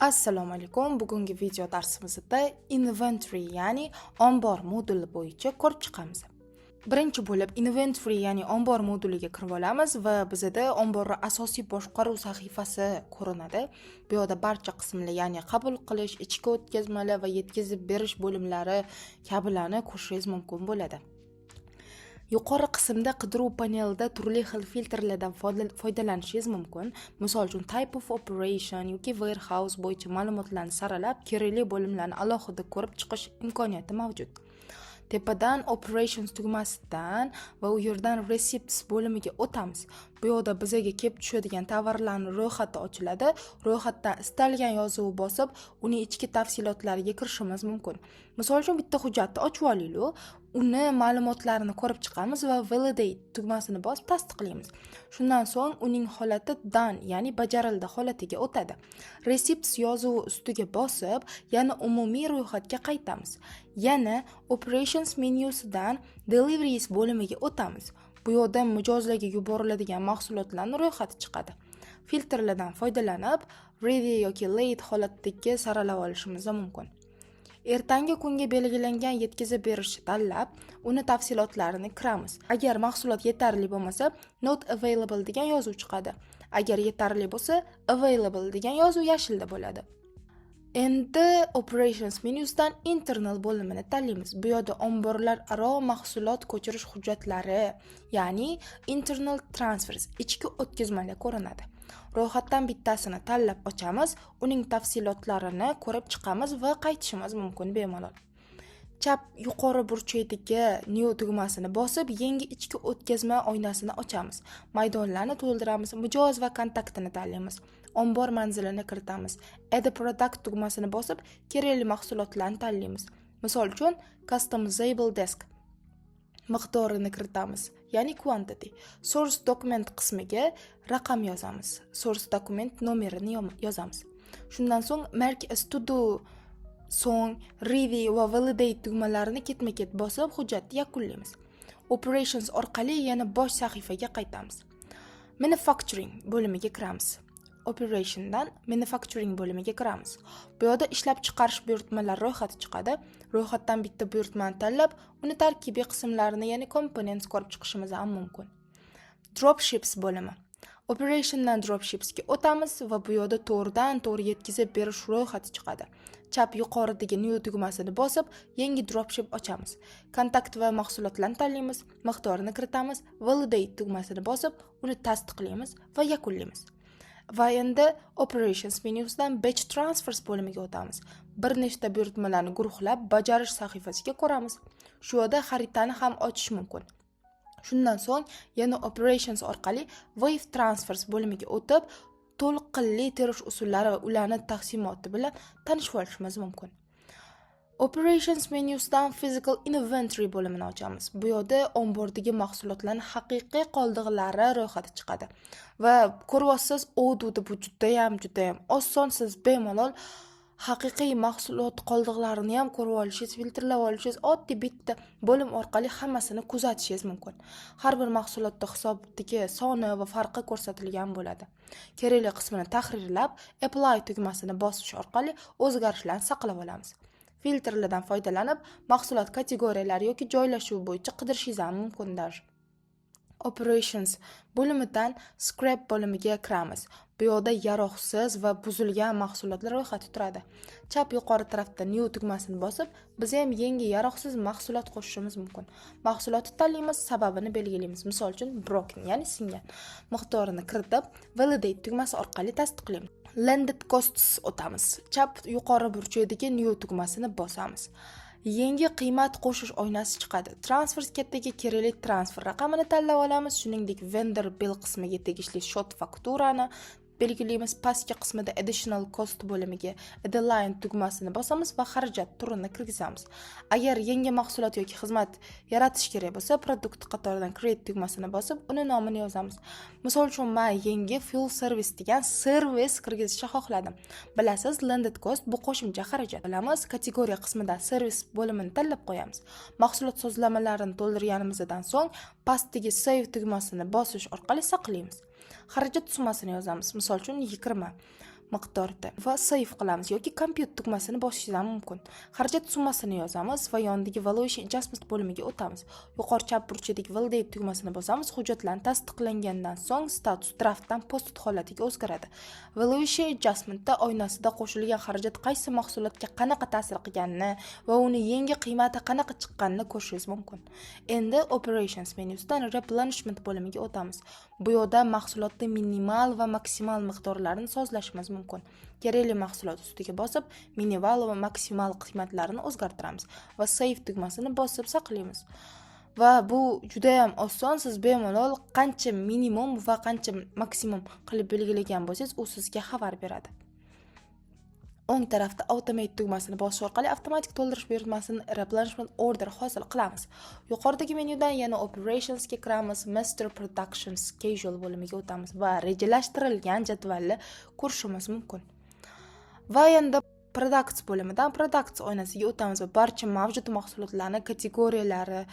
Assalomu alaykum. Bugungi video darsimizda inventory, ya'ni ombor moduli bo'yicha ko'rib chiqamiz. Birinchi bo'lib inventory, ya'ni ombor moduliga kirib olamiz va bizda omborning asosiy boshqaruv sahifasi ko'rinadi. Bu yerda barcha qismlar, ya'ni qabul qilish, ichki o'tkazmalar va yetkazib berish bo'limlari kabilarni ko'rishingiz mumkin bo'ladi. Yuqori qismda qidiruv panelida turli xil filtrlardan foydalanishingiz mumkin. Misol uchun type of operation yoki warehouse bo'yicha ma'lumotlarni saralab, kerakli bo'limlarni alohida ko'rib chiqish imkoniyati mavjud. Tepadan operations tugmasidan va u yerdan receipts bo'limiga o'tamiz. Bu yerda bizga kelib tushadigan tovarlarning ro'yxati ochiladi. Ro'yxatdan istalgan yozuvni bosib, uning ichki tafsilotlariga kirishimiz mumkin. Misol uchun bitta hujjatni ochib olaylik, uni ma'lumotlarini ko'rib chiqamiz va validate tugmasini bosib tasdiqlaymiz. Shundan so'ng uning holati done, ya'ni bajarildi holatiga o'tadi. Receipts yozuvi ustiga bosib, yana umumiy ro'yxatga qaytamiz. Yana operations menyusidan deliveries bo'limiga o'tamiz. Bu yerda mijozlarga yuboriladigan mahsulotlarning ro'yxati chiqadi. Filtrlardan foydalanib, ready yoki late holatdagi saralab olishimiz mumkin. Ertangi kunga belgilangan yetkazib berishni tanlab, uni tafsilotlarini kiramiz. Agar mahsulot yetarli bo'lmasa, not available degan yozuv chiqadi. Agar yetarli bo'lsa, available degan yozuv yashilda bo'ladi. Endi operations menyusidan internal bo'limini tanlaymiz. Bu yerda omborlar aro mahsulot ko'chirish hujjatlari, ya'ni internal transfers, ichki o'tkazmalar ko'rinadi. Ro'yxatdan bittasini tanlab ochamiz, uning tafsilotlarini ko'rib chiqamiz va qaytishimiz mumkin bemalol. Chap yuqori burchakdagi new tugmasini bosib, yangi ichki o'tkazma oynasini ochamiz. Maydonlarni to'ldiramiz, mijoz va kontaktini tanlaymiz. Ombor manzilini kiritamiz. Add product tugmasini bosib, kerakli mahsulotlarni tanlaymiz. Misol uchun customizable desk miqdorini kiritamiz, ya'ni quantity. Source document qismiga raqam yozamiz. Source document nomerini yozamiz. Shundan so'ng mark as to do, so'ng ready va validate tugmalarini ketma-ket bosib hujjatni yakunlaymiz. Operations orqali yana bosh sahifaga qaytamiz. Manufacturing bo'limiga kiramiz. Operationdan manufacturing bo'limiga kiramiz. Bu yerda ishlab chiqarish buyurtmalari ro'yxati chiqadi. Ro'yxatdan bitta buyurtmani tanlab, uni tarkibiy qismlarini, ya'ni components ko'rib chiqishimiz ham mumkin. Dropships bo'limi. Operationdan dropshipsga o'tamiz va bu yerda to'g'ridan-to'g'ri yetkazib berish ro'yxati chiqadi. Chap yuqoridagi new tugmasini bosib, yangi dropship ochamiz. Kontakt va mahsulotlarni tanlaymiz, miqdorini kiritamiz, validate tugmasini bosib, uni tasdiqlaymiz va yakunlaymiz. Va endi operations menyusidan batch transfers bo'limiga o'tamiz. Bir nechta buyurtmalarni guruhlab bajarish sahifasiga ko'ramiz. Shu yerda xaritani ham ochish mumkin. Shundan so'ng yana operations orqali wave transfers bo'limiga o'tib, to'lqinli terish usullari va ularning taqsimoti bilan tanishib olishimiz mumkin. Operations menyusidan physical inventory bo'limini ochamiz. Bu yerda ombordagi mahsulotlarning haqiqiy qoldiqlari ro'yxati chiqadi. Va ko'ryapsiz, o'dudi bu judayam oson, siz bemalol haqiqiy mahsulot qoldiqlarini ham ko'rib olishingiz, filtrlab olishingiz, oddiy bitta bo'lim orqali hammasini kuzatishingiz mumkin. Har bir mahsulotda hisobdagi soni va farqi ko'rsatilgan bo'ladi. Kerakli qismini tahrirlab, apply tugmasini bosish orqali o'zgarishlarni saqlab olamiz. Filtrlardan foydalanib, mahsulot kategoriyalari yoki joylashuv bo'yicha qidirishingiz ham mumkindir. Operations bo'limidan scrap bo'limiga kiramiz. Bu yerda yaroqsiz va buzilgan mahsulotlar ro'yxati turadi. Chap yuqori tarafda new tugmasini bosib, biz ham yangi yaroqsiz mahsulot qo'shishimiz mumkin. Mahsulotni tanlaymiz, sababini belgilaymiz. Misol uchun broken, ya'ni singan. Miqdorini kiritib, validate tugmasi orqali tasdiqlaymiz. Landed costs o'tamiz. Chap yuqori burchakdagi new tugmasini bosamiz. Yangi qiymat qo'shish oynasi chiqadi. Transfer ketiga kerakli transfer raqamini tanlab olamiz. Shuningdek, vendor bill qismiga tegishli shot fakturani belgilaymiz. Pastki qismida additional cost bo'limiga add-line tugmasini bosamiz va xarajat turini kirgizamiz. Agar yangi mahsulot yoki xizmat yaratish kerak bo'lsa, produkt qatoridan create tugmasini bosib, uni nomini yozamiz. Misol uchun, men yangi fuel service degan servis kirgizishni xohladim. Bilasiz, landed cost bu qo'shimcha xarajat. Bilamiz, kategoriya qismida servis bo'limini tanlab qo'yamiz. Mahsulot sozlamalarini to'ldirganimizdan so'ng, pastdagi save tugmasini bosish orqali saqlaymiz. Xarajat summasini yozamiz. Misol uchun 20. miqdorda va save qilamiz yoki compute tugmasini bosishingiz ham mumkin. Xarajat summasini yozamiz va yonidagi valuation adjustment bo'limiga o'tamiz. Yuqori chap burchidagi validate tugmasini bosamiz. Hujjatlarni tasdiqlangandan so'ng status draftdan post holatiga o'zgaradi. Valuation adjustmentda oynasida qo'shilgan xarajat qaysi mahsulotga qanaqa ta'sir qilganini va uni yangi qiymati qanaqa chiqqanini ko'rishingiz mumkin. Endi operations menyusidan replenishment bo'limiga o'tamiz. Bu yerda mahsulotning minimal va maksimal miqdorlarini sozlashimiz mumkin. Kerakli mahsulot ustiga bosib, minimal va maksimal qiymatlarini o'zgartiramiz va save tugmasini bosib saqlaymiz. Va bu juda ham oson. Siz bemalol qancha minimum va qancha maksimum qilib belgilagan bo'lsangiz, u sizga xabar beradi. O'ng tarafda automate tugmasini bosish orqali avtomatik to'ldirish buyurtmasini replenishment order hosil qilamiz. Yuqoridagi menyudan yana operationsga kiramiz, master production schedule bo'limiga o'tamiz va rejalashtirilgan jadvalni ko'rishimiz mumkin. Va endi products bo'limidan products oynasiga o'tamiz va barcha mavjud mahsulotlarni kategoriyalari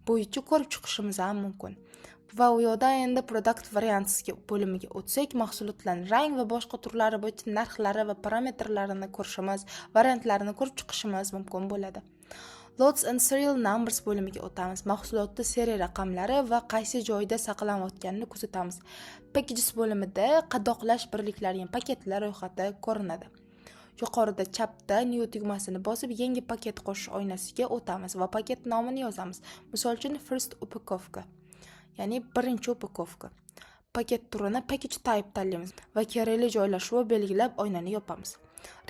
bo'yicha ko'rib chiqishimiz ham mumkin. Va u yerda endi product variants bo'limiga o'tsak, mahsulotlarning rang va boshqa turlari bo'yicha narxlari va parametrlarini ko'rishimiz, variantlarini ko'rib chiqishimiz mumkin bo'ladi. Lots and serial numbers bo'limiga o'tamiz. Mahsulotning seriya raqamlari va qaysi joyda saqlanayotganini kuzatamiz. Packages bo'limida qadoqlash birliklari, ya'ni paketlar ro'yxati ko'rinadi. Yuqorida chapda new tugmasini bosib, yangi paket qo'shish oynasiga o'tamiz va paket nomini yozamiz. Misol uchun first upakovka, ya'ni birinchi upakovka. Paket turini package type tanlaymiz va kerakli joylashuvi belgilab oynani yopamiz.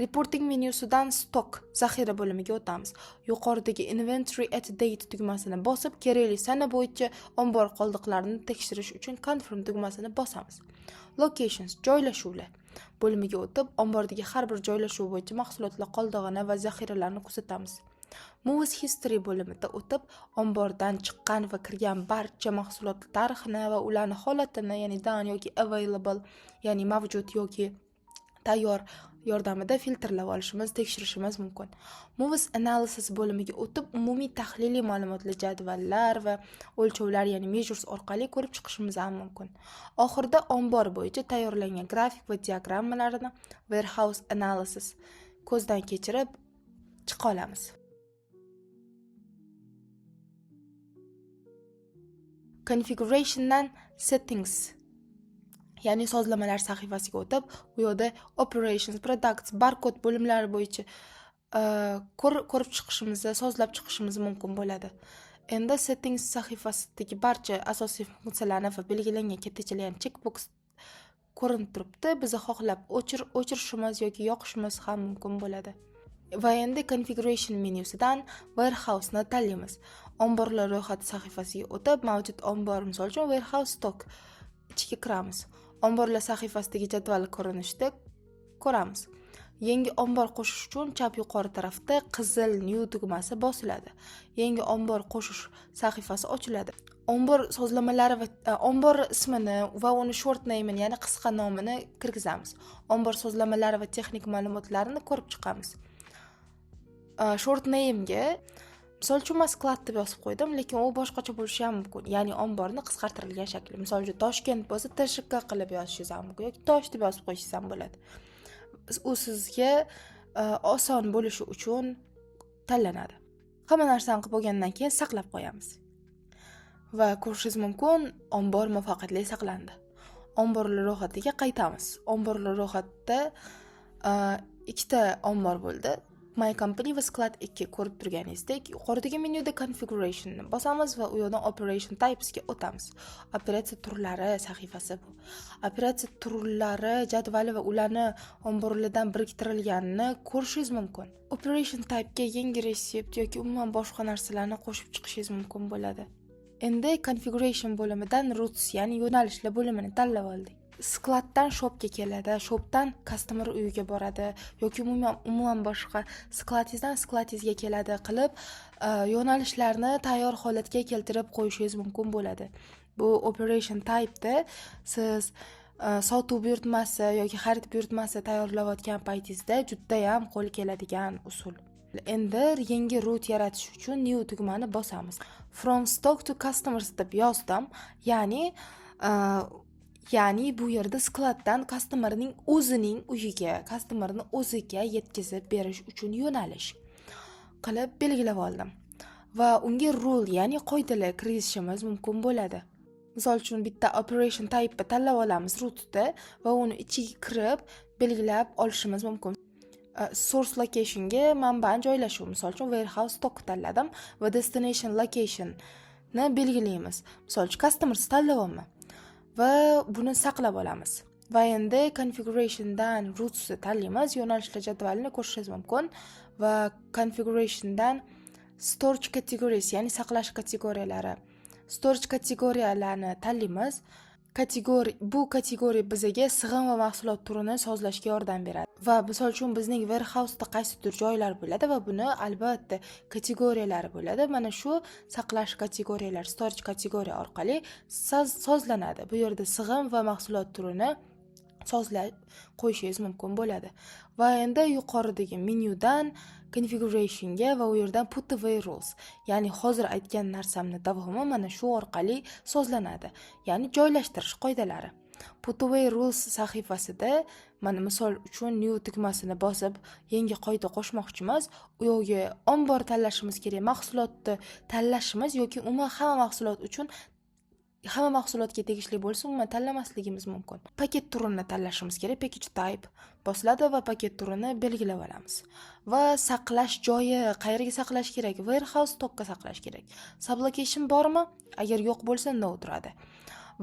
Reporting menyusidan stock zaxira bo'limiga o'tamiz. Yuqoridagi inventory at date tugmasini bosib, kerakli sana bo'yicha ombor qoldiqlarini tekshirish uchun confirm tugmasini bosamiz. Locations joylashuvlar bo'limiga o'tib, ombordagi har bir joylashuv bo'yicha mahsulotlar qoldig'ini va zaxiralarni kuzatamiz. Moves history bo'limida o'tib, ombordan chiqqan va kirgan barcha mahsulot tarixini va ularning holatini, ya'ni done yoki available, ya'ni mavjud yoki tayyor yordamida filtrlab olishimiz, tekshirishimiz mumkin. Moves analysis bo'limiga o'tib, umumiy tahliliy ma'lumotlar, jadvallar va o'lchovlar, ya'ni measures orqali ko'rib chiqishimiz ham mumkin. Oxirida ombor bo'yicha tayyorlangan grafik va diagrammalarini warehouse analysis ko'zdan kechirib chiqa olamiz. Configurationdan settings, ya'ni sozlamalar sahifasiga o'tib, u yerda operations, products, barcode bo'limlari bo'yicha ko'rib chiqishimizni, sozlab chiqishimiz mumkin bo'ladi. Endi settings sahifasidagi barcha asosiy funksiyalarni va belgilangan kattachalar, ya'ni checkbox ko'rinib turibdi. Biz xohlab o'chirishimiz yoki yoqishimiz ham mumkin bo'ladi. Va endi configuration menyusidan warehouse ni tanlaymiz. Omborlar ro'yxati sahifasiga o'tib, mavjud ombor, misol uchun warehouse stock ichiga kiramiz. Omborlar sahifasidagi jadval ko'rinishida ko'ramiz. Yangi ombor qo'shish uchun chap yuqori tarafda qizil new tugmasi bosiladi. Yangi ombor qo'shish sahifasi ochiladi. Ombor sozlamalari va ombor ismini va uni short name'ini, ya'ni qisqa nomini kirgizamiz. Ombor sozlamalari va texnik ma'lumotlarini ko'rib chiqamiz. Short name'ga misol uchun sklad deb yozib qo'ydim, lekin u boshqacha bo'lishi ham mumkin. Ya'ni omborni qisqartirilgan shakli. Misol uchun Toshkent bo'lsa, TSHK qilib yozishingiz ham mumkin yoki Tosh deb yozib qo'yishingiz ham bo'ladi. U sizga oson bo'lishi uchun tanlanadi. Hamma narsani qilib bo'lgandan keyin saqlab qo'yamiz. Va ko'rishingiz mumkin, ombor muvaffaqiyatli saqlandi. Omborlar ro'yxatiga qaytamiz. Omborlar ro'yxatida ikkita ombor bo'ldi. My Company va sklad 2 ko'rib turganingizdek, yuqoridagi menyuda configurationni bosamiz va u yerdan operation typesga o'tamiz. Operatsiya turlari sahifasi bu. Operatsiya turlari jadvali va ularni omborlardan biriktirilganini ko'rishingiz mumkin. Operation type'ga yangi resept yoki umuman boshqa narsalarni qo'shib chiqishingiz mumkin bo'ladi. Endi configuration bo'limidan routes, ya'ni yo'nalishlar bo'limini tanlab oldik. Skladdan shopga keladi, shopdan customer uyiga boradi yoki umuman boshqa skladingizdan skladingizga keladi qilib yo'nalishlarni tayyor holatga keltirib qo'yishingiz mumkin bo'ladi. Bu operation type'da siz sotuv buyurtmasi yoki xarid buyurtmasi tayyorlayotgan paytingizda juda ham qo'l keladigan usul. Endi yangi route yaratish uchun new tugmani bosamiz. From stock to customers deb yozdim, ya'ni Ya'ni bu yerda skladdan customerning o'zining uyiga, customerning o'ziga yetkazib berish uchun yo'nalish qilib belgilab oldim. Va unga rule, ya'ni qoidalar kiritishimiz mumkin bo'ladi. Misol uchun bitta operation type tanlab olamiz rootda va uni ichiga kirib belgilab olishimiz mumkin. Source locationga manbani joylashuv, misol uchun warehouse stock tanladim va destination location ni belgilaymiz. Misol uchun customers tanlayapman va buni saqlab olamiz. Va endi configurationdan rootsni tanlaymiz, yo'nalishlar jadvalini ko'rishingiz mumkin va configurationdan storage categories, ya'ni saqlash kategoriyalari. Storage kategoriyalarini tanlaymiz. Bu kategoriya bizga sig'im va mahsulot turini sozlashga yordam beradi. Va misol uchun bizning warehouseda qaysidir joylar bo'ladi va buni albatta kategoriyalari bo'ladi. Mana shu saqlash kategoriyalari, storage kategoriya orqali sozlanadi. Bu yerda sig'im va mahsulot turini sozlab qo'yishingiz mumkin bo'ladi. Va endi yuqoridagi menyudan configurationga va u yerdan put away rules, ya'ni hozir aytgan narsamni davomi mana shu orqali sozlanadi, ya'ni joylashtirish qoidalari. Put away rules sahifasida mana misol uchun new tugmasini bosib yangi qoida qo'shmoqchimiz. U yerga ombor tanlashimiz kerak, mahsulotni tanlashimiz yoki umuman hamma mahsulotga tegishli bo'lsa umuman tanlamasligimiz mumkin. Paket turini tanlashimiz kerak, package type bosiladi va paket turini belgilab olamiz. Va saqlash joyi, qayerga saqlash kerak? Warehouse stockka saqlash kerak. Sublocation bormi? Agar yo'q bo'lsa no turadi.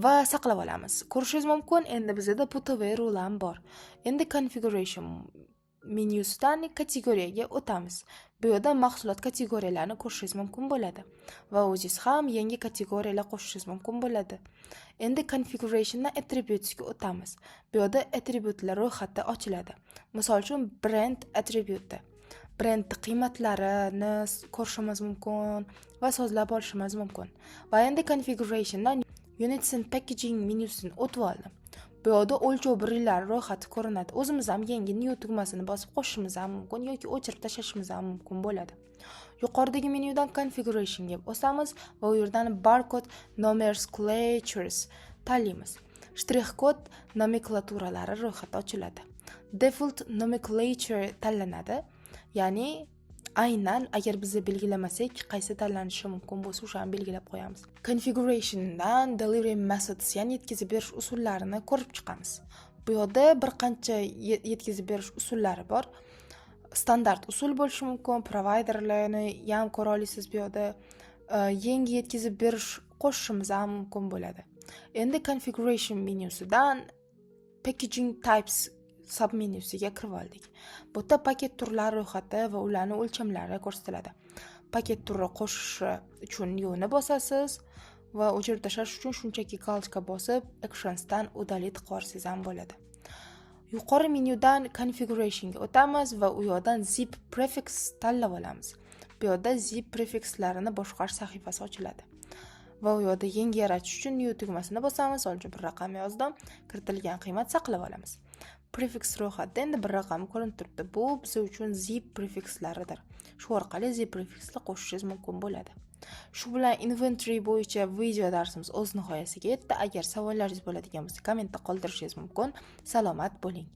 Va saqlab olamiz. Ko'rishingiz mumkin, endi bizda put away rule ham bor. Endi configuration menyusidan kategoriyaga o'tamiz. Bu yerda mahsulot kategoriyalarini ko'rishingiz mumkin bo'ladi va o'zingiz ham yangi kategoriyalar qo'shishingiz mumkin bo'ladi. Endi configurationdan attributesga o'tamiz. Bu yerda attributlar ro'yxati ochiladi. Misol uchun brand attributi. Brand qiymatlarini ko'rishimiz mumkin va sozlab olishimiz mumkin. Va endi configurationdan units and packaging menyusidan o'tib oldim. Bu yerda o'lchov birliklari ro'yxati ko'rinadi. O'zimiz ham yangi new tugmasini bosib qo'shishimiz ham mumkin yoki o'chirib tashlashimiz ham mumkin bo'ladi. Yuqoridagi menyudan configurationga o'samiz va u yerdan barcode nomenclatures tanlaymiz. Shtrix kod nomenklaturalari ro'yxati ochiladi. Default nomenclature tanlanadi. Ya'ni aynan agar biz belgilamasak, qaysi tanlanishi mumkin bo'lsa, o'shani belgilab qo'yamiz. Configurationdan delivery methods, ya'ni yetkazib berish usullarini ko'rib chiqamiz. Bu yerda bir qancha yetkazib berish usullari bor. Standart usul bo'lishi mumkin, providerlarni ham ko'ra olasiz bu yerda. Yangi yetkazib berish qo'shishimiz ham mumkin bo'ladi. Endi configuration menyusidan packaging types submenyusiga kirib oldik. Bu yerda paket turlari ro'yxati va ularning o'lchamlari ko'rsatiladi. Paket turi qo'shish uchun yo'ni bosasiz va o'chirib tashlash uchun shunchaki galочка bosib actionsdan udalit qilsangiz ham bo'ladi. Yuqori menyudan configurationga o'tamiz va u yerdan zip prefix tanlab olamiz. Bu yerda zip prefixlarini boshqarish sahifasi ochiladi. Va u yerda yangi yaratish uchun new tugmasini bosamiz. Misol uchun bir raqam yozdim, kiritilgan qiymat saqlab olamiz. Prefix ro'yxatda endi bir raqam ko'rinib turibdi. Bu biz uchun zip prefixlaridir. Shu orqali zip prefixni qo'shishingiz mumkin bo'ladi. Shu bilan inventory bo'yicha video darsimiz o'z nihoyasiga yetdi. Agar savollaringiz bo'ladigan bo'lsa, kommentda qoldirishingiz mumkin. Salomat bo'ling.